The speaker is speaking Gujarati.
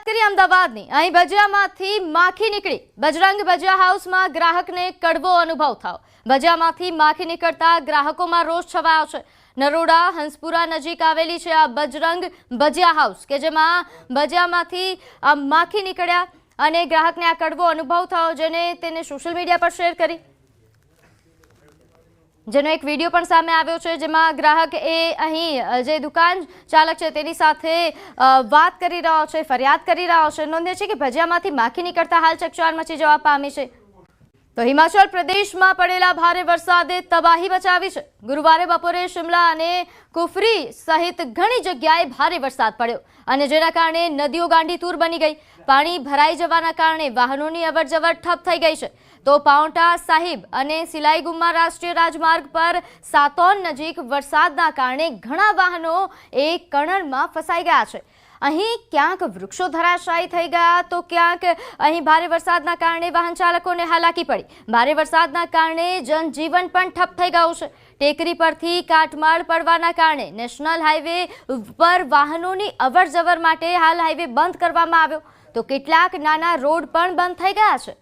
કરી અમદાવાદની અહીં ભજીયામાંથી માખી નીકળી બજરંગ ભજીયા હાઉસમાં ગ્રાહકને કડવો અનુભવ થયો। ભજીયામાંથી માખી નીકળતા ગ્રાહકોમાં રોષ છવાયો છે। નરોડા હંસપુરા નજીક આવેલી છે આ બજરંગ ભજીયા હાઉસ કે જેમાં ભજીયામાંથી માખી નીકળ્યા અને ગ્રાહકને આ કડવો અનુભવ થયો, જેને તેને સોશિયલ મીડિયા પર શેર કરી, જેનો એક વિડીયો પણ સામે આવ્યો છે, જેમાં ગ્રાહક અહીં જે દુકાન ચાલક છે તેની સાથે વાત કરી રહ્યો છે, ફરિયાદ કરી રહ્યો છે। નોંધ્ય છે કે ભજીયામાંથી માખી નીકળતા હાલ ચકચાર મચી જવા પામી છે। તો હિમાચલ પ્રદેશમાં પડેલા ભારે વરસાદે તબાહી મચાવી છે। ગુરુવારે બપોરે શિમલા અને કુફરી સહિત ઘણી જગ્યાએ ભારે વરસાદ પડ્યો અને જેના કારણે નદીઓ ગાંડીતુર બની ગઈ। પાણી ભરાઈ જવાના કારણે વાહનોની અવરજવર ઠપ થઈ ગઈ છે। તો પાઉન્ટા સાહિબ અને સિલાઈગુમ્મા રાષ્ટ્રીય રાજમાર્ગ પર સાતોન નજીક વરસાદના કારણે ઘણા વાહનો એક કણરમાં ફસાઈ ગયા છે। અહીં ક્યાંક વૃક્ષો ધરાશાયી થઈ ગયા તો ક્યાંક અહીં ભારે વરસાદના કારણે વાહન ચાલકોને હાલાકી પડી। ભારે વરસાદના કારણે જનજીવન પણ ઠપ થઈ ગયું છે। ટેકરી પરથી કાટમાળ પડવાના કારણે નેશનલ હાઈવે પર વાહનોની અવરજવર માટે હાલ હાઈવે બંધ કરવામાં આવ્યો, તો કેટલાક નાના રોડ પણ બંધ થઈ ગયા છે।